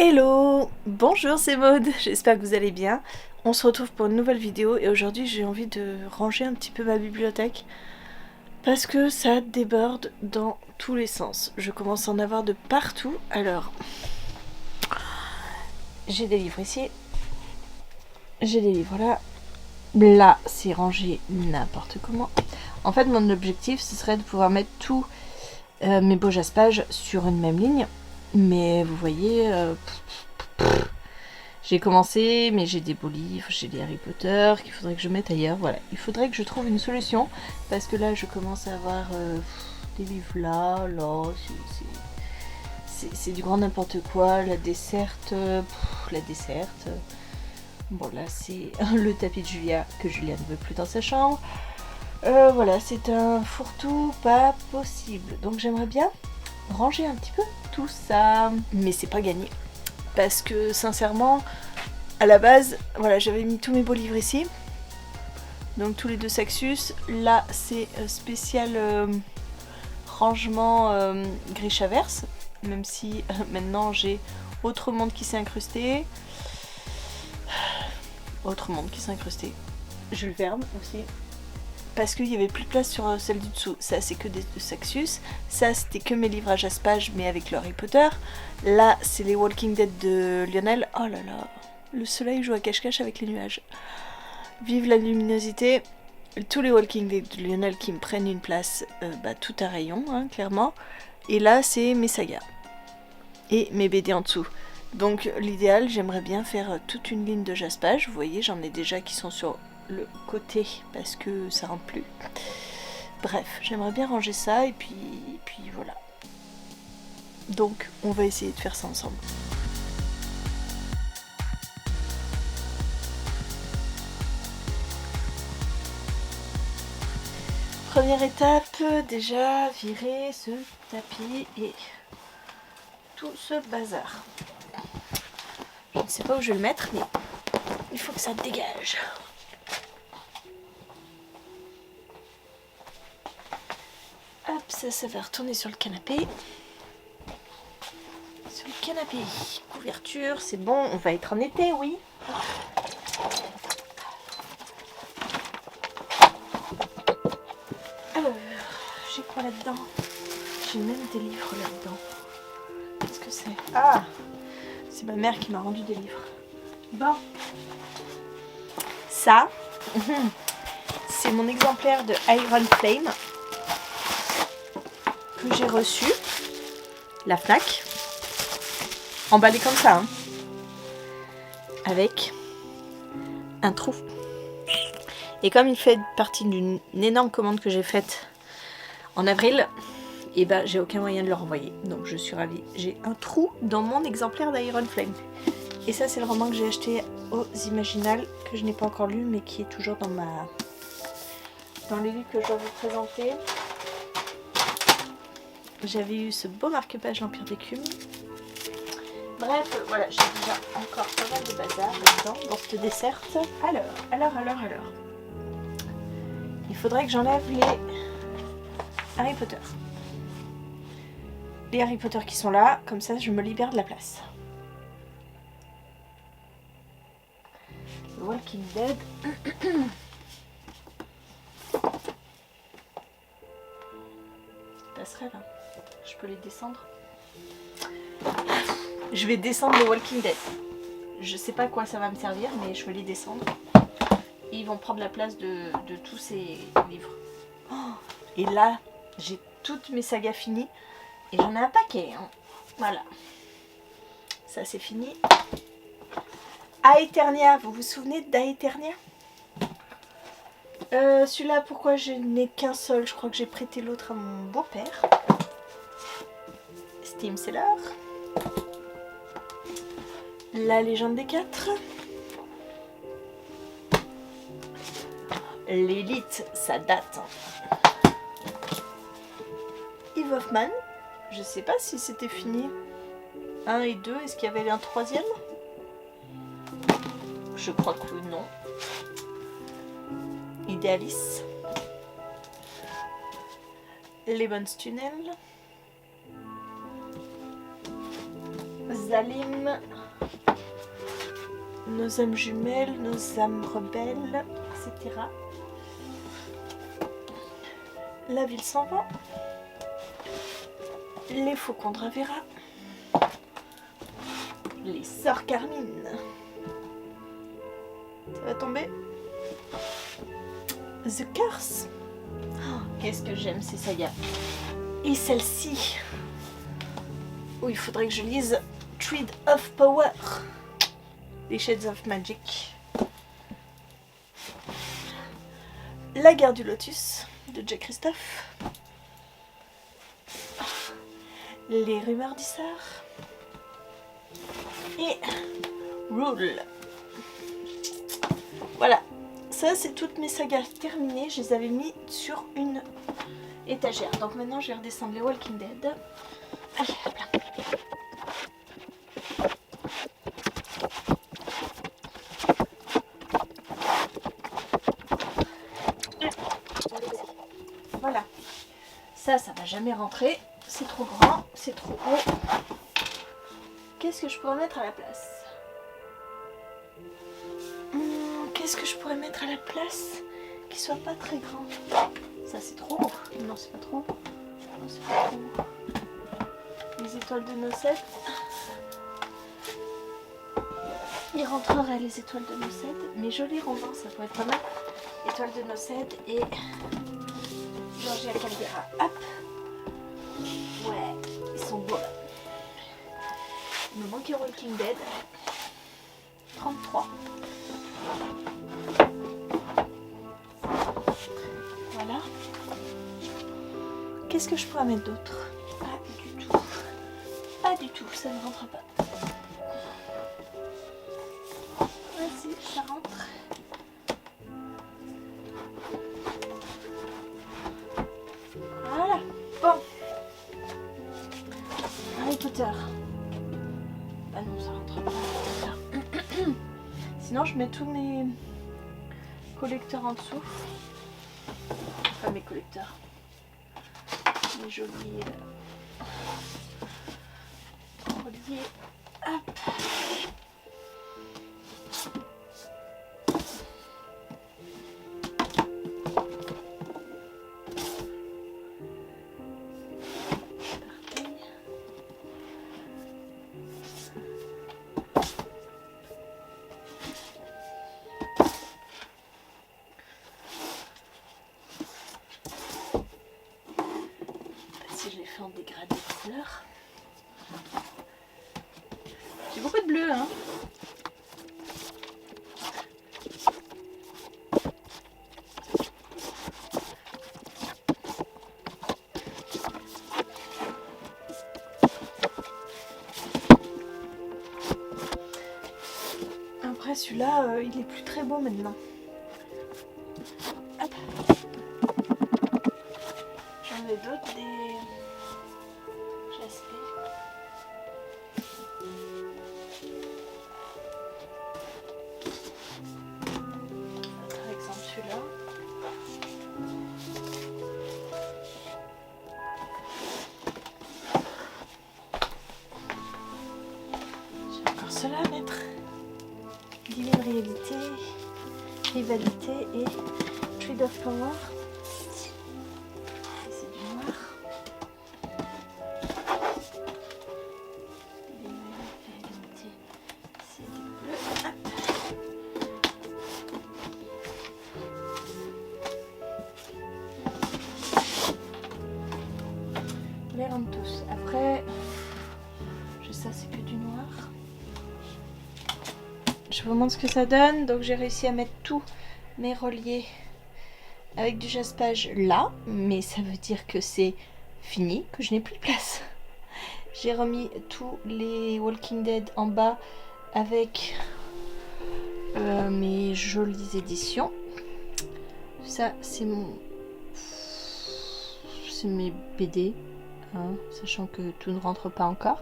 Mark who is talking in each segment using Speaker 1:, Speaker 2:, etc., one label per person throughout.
Speaker 1: Hello, bonjour, c'est Maud, j'espère que vous allez bien. On se retrouve pour une nouvelle vidéo et aujourd'hui j'ai envie de ranger un petit peu ma bibliothèque parce que ça déborde dans tous les sens. Je commence à en avoir de partout. Alors, j'ai des livres ici, j'ai des livres là. Là, c'est rangé n'importe comment. En fait, mon objectif, ce serait de pouvoir mettre tous mes beaux jaspages sur une même ligne. Mais vous voyez, j'ai commencé, mais j'ai des beaux livres, j'ai des Harry Potter qu'il faudrait que je mette ailleurs. Voilà, il faudrait que je trouve une solution parce que là, je commence à avoir des livres là, c'est du grand n'importe quoi. La desserte, la desserte. Bon, là, c'est le tapis de Julia que Julia ne veut plus dans sa chambre. Voilà, c'est un fourre-tout pas possible. Donc, j'aimerais bien ranger un petit peu tout ça, mais c'est pas gagné. Parce que sincèrement, à la base, voilà, j'avais mis tous mes beaux livres ici. Donc tous les deux Saxus. Là, c'est spécial rangement Grishaverse. Même si maintenant j'ai Autre Monde qui s'est incrusté. Autre Monde qui s'est incrusté. Jules Verne aussi. Parce qu'il n'y avait plus de place sur celle du dessous. Ça, c'est que des Saxus. Ça, c'était que mes livres à jaspage, mais avec le Harry Potter. Là, c'est les Walking Dead de Lionel. Oh là là, le soleil joue à cache-cache avec les nuages. Vive la luminosité. Tous les Walking Dead de Lionel qui me prennent une place, tout un rayon, hein, clairement. Et là, c'est mes sagas. Et mes BD en dessous. Donc, l'idéal, j'aimerais bien faire toute une ligne de jaspage. Vous voyez, j'en ai déjà qui sont sur le côté parce que ça rentre plus. Bref, j'aimerais bien ranger ça et puis voilà. Donc on va essayer de faire ça ensemble. Première étape, déjà virer ce tapis et tout ce bazar. Je ne sais pas où je vais le mettre, mais il faut que ça dégage. Hop, ça va retourner sur le canapé. Sur le canapé. Couverture, c'est bon, on va être en été, oui. Alors, j'ai quoi là-dedans? J'ai même des livres là-dedans. Qu'est-ce que c'est? Ah, c'est ma mère qui m'a rendu des livres. Bon. Ça, c'est mon exemplaire de Iron Flame que j'ai reçu, la Fnac, emballé comme ça, hein, avec un trou. Et comme il fait partie d'une énorme commande que j'ai faite en avril, et j'ai aucun moyen de le renvoyer. Donc je suis ravie. J'ai un trou dans mon exemplaire d'Iron Flame. Et ça, c'est le roman que j'ai acheté aux Imaginales, que je n'ai pas encore lu, mais qui est toujours dans les livres que je dois vous présenter. J'avais eu ce beau marque-page L'Empire d'écume. Bref, voilà, j'ai déjà encore pas mal de bazar là-dedans, dans cette desserte. Alors. Il faudrait que j'enlève les Harry Potter. Les Harry Potter qui sont là, comme ça je me libère de la place. Le Walking Dead. Passerait là. Je peux les descendre. Je vais descendre le Walking Dead. Je sais pas à quoi ça va me servir, mais je vais les descendre. Et ils vont prendre la place de tous ces livres. Oh, et là, j'ai toutes mes sagas finies. Et j'en ai un paquet. Hein. Voilà. Ça, c'est fini. Aeternia. Vous vous souvenez d'Aeternia? Celui-là, pourquoi je n'ai qu'un seul? Je crois que j'ai prêté l'autre à mon beau-père. Steam Seller. La légende des 4. L'élite, ça date. Yves Hoffman. Je sais pas si c'était fini. 1 et 2, est-ce qu'il y avait un troisième? Je crois que non. Idealis. Lemon's Tunnel. Zalim, Nos âmes jumelles, Nos âmes rebelles, etc. La ville s'en va. Les faucons de Ravera. Les sœurs Carmine. Ça va tomber. The Curse. Oh, qu'est-ce que j'aime ces sagas. Et celle-ci, où il faudrait que je lise Trade of Power. Les Shades of Magic. La guerre du Lotus de Jack Christophe. Les rumeurs d'Issar. Et Rule. Voilà, ça c'est toutes mes sagas terminées. Je les avais mis sur une étagère. Donc maintenant je vais redescendre les Walking Dead. Allez, hop là. Voilà, ça va jamais rentrer. C'est trop grand, c'est trop haut. Qu'est-ce que je pourrais mettre à la place? Qu'est-ce que je pourrais mettre à la place qui soit pas très grand? Ça c'est trop haut. Non, c'est pas trop haut. Non, c'est pas trop haut. Les étoiles de Nocède. Il rentrerait les étoiles de Nocède. Mais joli roman, ça pourrait être pas mal. Étoiles de Nocède et Georgia Caldera. Hop. Ouais, ils sont beaux là. Il me manque Walking Dead. 33. Voilà. Qu'est-ce que je pourrais mettre d'autre? Pas du tout. Pas du tout, ça ne rentre pas. Vas-y, ça rentre. Voilà. Bon. Harry Potter. Ah non, ça rentre pas. Sinon, je mets tous mes collecteurs en dessous. Enfin, mes collecteurs. Les jolis reliés. Hop. En dégradé de couleur. J'ai beaucoup de bleu, hein. Après celui-là, il est plus très beau maintenant. Hop. J'en ai d'autres, des par exemple celui-là. J'ai encore cela à mettre. Divine réalité, rivalité et Trade of Power. Les rentre tous. Après, ça c'est que du noir. Je vous montre ce que ça donne. Donc j'ai réussi à mettre tous mes reliés avec du jaspage là, mais ça veut dire que c'est fini, que je n'ai plus de place. J'ai remis tous les Walking Dead en bas avec mes jolies éditions. Ça c'est mes BD. Hein, sachant que tout ne rentre pas encore,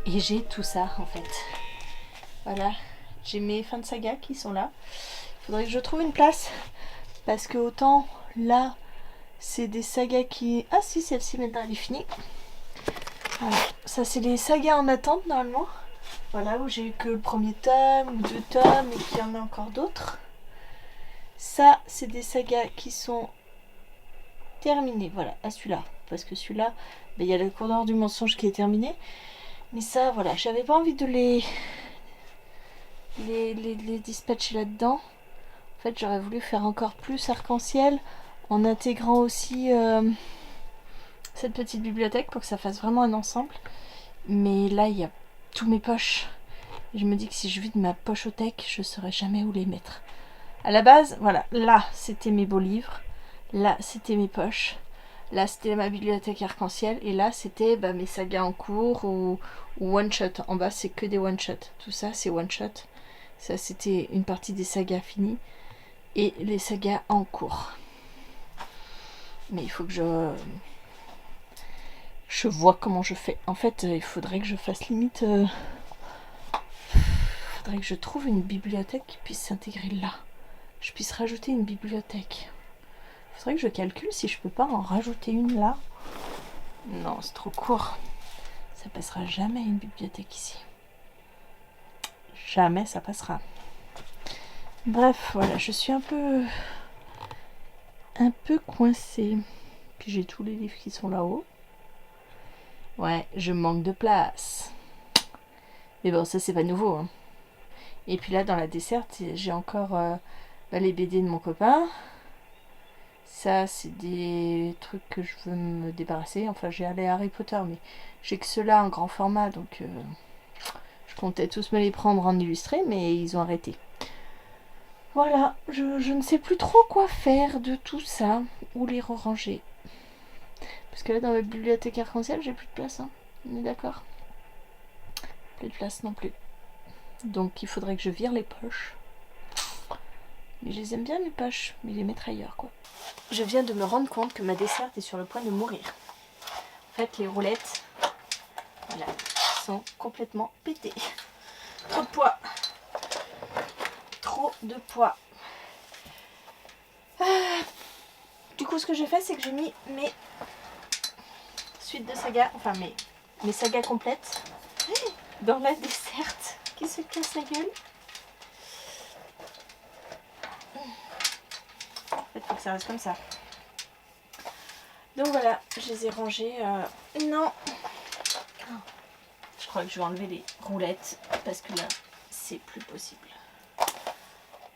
Speaker 1: et j'ai tout ça en fait. Voilà, j'ai mes fins de saga qui sont là. Il faudrait que je trouve une place parce que autant là c'est des sagas qui... si, celle-ci maintenant elle est finie. Voilà. Ça c'est les sagas en attente normalement. Voilà, où j'ai eu que le premier tome ou 2 tomes et qu'il y en a encore d'autres. Ça, c'est des sagas qui sont terminées. Voilà, à celui-là. Parce que celui-là, il y a le Condor du mensonge qui est terminé. Mais ça, voilà, j'avais pas envie de les dispatcher là-dedans. En fait, j'aurais voulu faire encore plus arc-en-ciel en intégrant aussi cette petite bibliothèque pour que ça fasse vraiment un ensemble. Mais là, il y a tous mes poches. Et je me dis que si je vide ma pochothèque, je ne saurais jamais où les mettre. À la base, voilà, là, c'était mes beaux livres. Là, c'était mes poches. Là, c'était ma bibliothèque arc-en-ciel. Et là, c'était mes sagas en cours ou one-shot. En bas, c'est que des one-shot. Tout ça, c'est one-shot. Ça, c'était une partie des sagas finies. Et les sagas en cours. Mais il faut que je vois comment je fais. En fait, il faudrait que je fasse limite... faudrait que je trouve une bibliothèque qui puisse s'intégrer là. Je puisse rajouter une bibliothèque. Faudrait que je calcule si je peux pas en rajouter une là. Non, c'est trop court. Ça passera jamais une bibliothèque ici. Jamais ça passera. Bref, voilà, je suis un peu coincée. Puis j'ai tous les livres qui sont là-haut. Ouais, je manque de place. Mais bon, ça c'est pas nouveau. Hein. Et puis là, dans la desserte, j'ai encore les BD de mon copain. Ça, c'est des trucs que je veux me débarrasser. Enfin, j'ai allé Harry Potter, mais j'ai que ceux-là en grand format, donc je comptais tous me les prendre en illustré, mais ils ont arrêté. Voilà, je ne sais plus trop quoi faire de tout ça, où les ranger. Parce que là, dans ma bibliothèque arc-en-ciel, j'ai plus de place, hein. On est d'accord? Plus de place non plus. Donc, il faudrait que je vire les poches. Mais je les aime bien, mes poches, mais les mettre ailleurs, quoi. Je viens de me rendre compte que ma desserte est sur le point de mourir. En fait, les roulettes, voilà, sont complètement pétées. Trop de poids. Trop de poids. Du coup, ce que j'ai fait, c'est que j'ai mis mes suites de sagas, enfin mes sagas complètes dans la desserte qui se casse la gueule. En fait, il faut que ça reste comme ça. Donc voilà, je les ai rangés. Non, je crois que je vais enlever les roulettes parce que là, c'est plus possible.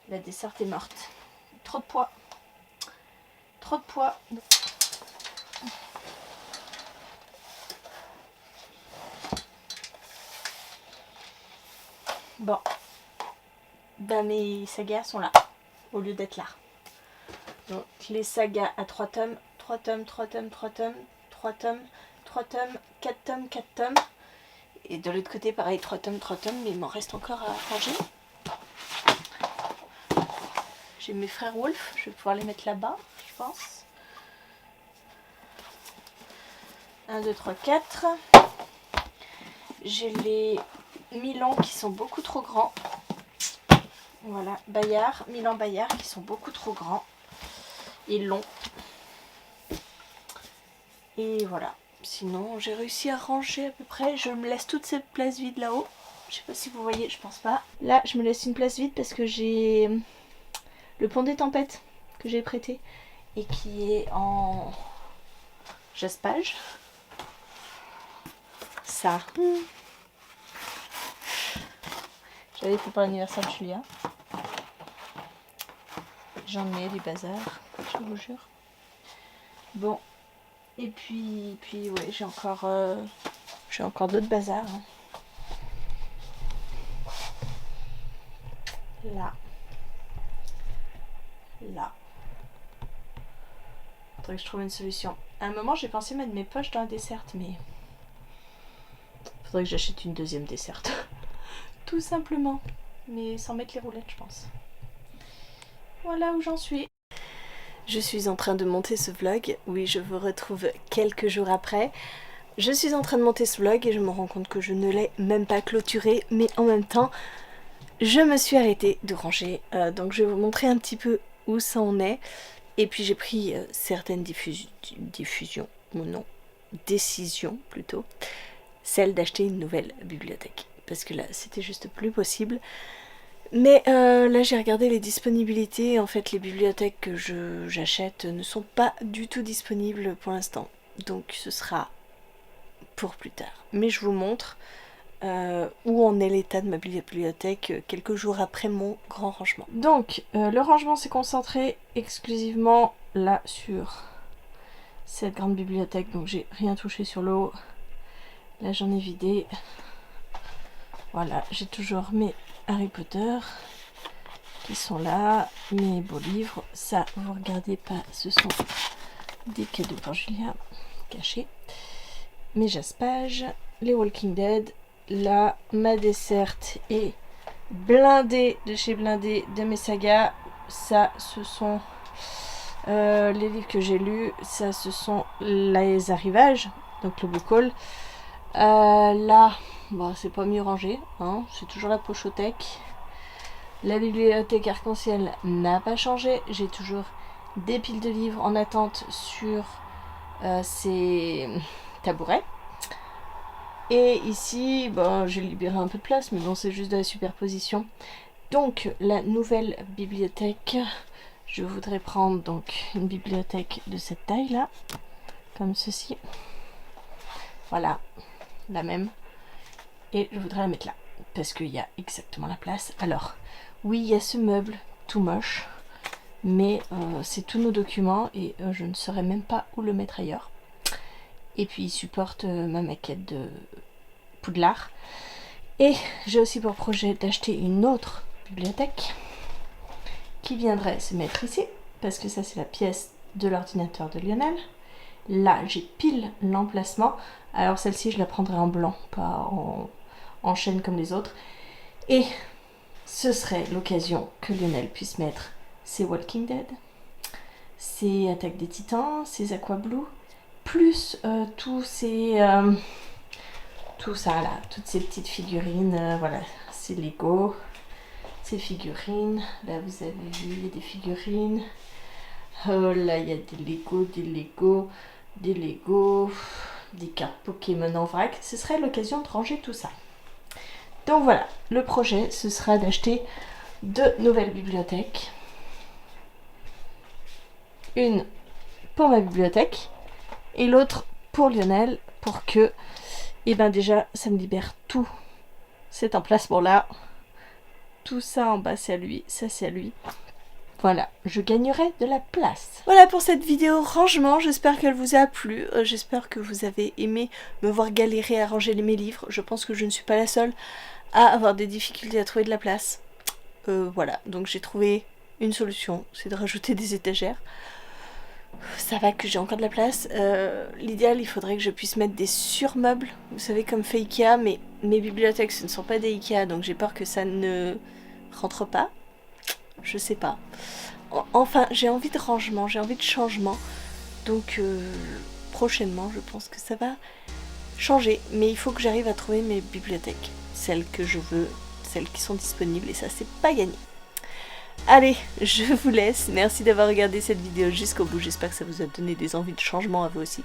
Speaker 1: La desserte est morte. Trop de poids. Trop de poids. Bon. Mes sagas sont là, au lieu d'être là. Donc les sagas à 3 tomes, 3 tomes, 3 tomes, 3 tomes, 3 tomes, 3 tomes, 4 tomes, 4 tomes. Et de l'autre côté, pareil, 3 tomes, 3 tomes, mais il m'en reste encore à ranger. J'ai mes frères Wolf, je vais pouvoir les mettre là-bas, je pense. 1, 2, 3, 4. J'ai les Milan qui sont beaucoup trop grands. Voilà, Bayard, Milan Bayard qui sont beaucoup trop grands et longs. Et voilà. Sinon, j'ai réussi à ranger à peu près. Je me laisse toute cette place vide là-haut. Je sais pas si vous voyez, je pense pas. Là, je me laisse une place vide parce que j'ai le pont des tempêtes que j'ai prêté et qui est en jaspage. Ça. J'avais fait pour l'anniversaire de Julia. J'en ai du bazar, je vous jure. Bon. Et puis ouais, j'ai encore d'autres bazars. Hein. Là. Là. Faudrait que je trouve une solution. À un moment, j'ai pensé mettre mes poches dans la desserte, mais faudrait que j'achète une deuxième desserte. Tout simplement. Mais sans mettre les roulettes, je pense. Voilà où j'en suis. Je suis en train de monter ce vlog. Oui, je vous retrouve quelques jours après. Je suis en train de monter ce vlog et je me rends compte que je ne l'ai même pas clôturé. Mais en même temps, je me suis arrêtée de ranger. Donc je vais vous montrer un petit peu où ça en est. Et puis j'ai pris certaines décisions plutôt. Celle d'acheter une nouvelle bibliothèque. parce que là c'était juste plus possible. Mais là j'ai regardé les disponibilités, en fait les bibliothèques que j'achète ne sont pas du tout disponibles pour l'instant. Donc ce sera pour plus tard. Mais je vous montre où en est l'état de ma bibliothèque quelques jours après mon grand rangement. Donc le rangement s'est concentré exclusivement là sur cette grande bibliothèque, donc j'ai rien touché sur le haut. Là j'en ai vidé. Voilà, j'ai toujours mes Harry Potter qui sont là, mes beaux livres. Ça, vous regardez pas, ce sont des cadeaux pour Julia, cachés. Mes Jaspage, les Walking Dead. Là, ma desserte est blindée de chez Blindé de mes sagas. Ça, ce sont les livres que j'ai lus. Ça, ce sont les arrivages, donc le book haul. Là, bon, c'est pas mieux rangé, hein, c'est toujours la pochothèque. La bibliothèque arc-en-ciel n'a pas changé. J'ai toujours des piles de livres en attente sur ces tabourets. Et ici, bon, j'ai libéré un peu de place, mais bon, c'est juste de la superposition. Donc, la nouvelle bibliothèque, je voudrais prendre donc une bibliothèque de cette taille-là, comme ceci. Voilà, la même. Et je voudrais la mettre là, parce qu'il y a exactement la place. Alors, oui, il y a ce meuble tout moche, mais c'est tous nos documents et je ne saurais même pas où le mettre ailleurs. Et puis il supporte ma maquette de Poudlard. Et j'ai aussi pour projet d'acheter une autre bibliothèque qui viendrait se mettre ici, parce que ça c'est la pièce de l'ordinateur de Lionel. Là j'ai pile l'emplacement. Alors celle-ci je la prendrai en blanc, pas en chaîne comme les autres. Et ce serait l'occasion que Lionel puisse mettre ses Walking Dead, ses Attaques des Titans, ses Aqua Blue, plus tous ces... tout ça là, toutes ces petites figurines, voilà, c'est Lego, ces figurines, là vous avez vu, il y a des figurines, oh là il y a des Lego, des cartes Pokémon en vrac, ce serait l'occasion de ranger tout ça. Donc voilà, le projet ce sera d'acheter 2 nouvelles bibliothèques, une pour ma bibliothèque et l'autre pour Lionel, pour que et ben déjà ça me libère tout cet emplacement là, tout ça en bas c'est à lui, ça c'est à lui, voilà, je gagnerai de la place. Voilà pour cette vidéo rangement, j'espère qu'elle vous a plu, j'espère que vous avez aimé me voir galérer à ranger mes livres. Je pense que je ne suis pas la seule à avoir des difficultés à trouver de la place. Voilà, donc j'ai trouvé une solution, c'est de rajouter des étagères. Ça va que j'ai encore de la place. L'idéal, il faudrait que je puisse mettre des surmeubles, vous savez, comme fait Ikea, mais mes bibliothèques, ce ne sont pas des Ikea, donc j'ai peur que ça ne rentre pas. Je sais pas. Enfin, j'ai envie de rangement, j'ai envie de changement. Donc, prochainement, je pense que ça va changer. Mais il faut que j'arrive à trouver mes bibliothèques. Celles que je veux, celles qui sont disponibles, et ça, c'est pas gagné. Allez, je vous laisse. Merci d'avoir regardé cette vidéo jusqu'au bout. J'espère que ça vous a donné des envies de changement à vous aussi.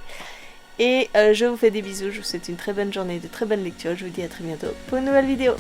Speaker 1: Et je vous fais des bisous. Je vous souhaite une très bonne journée, de très bonnes lectures. Je vous dis à très bientôt pour une nouvelle vidéo.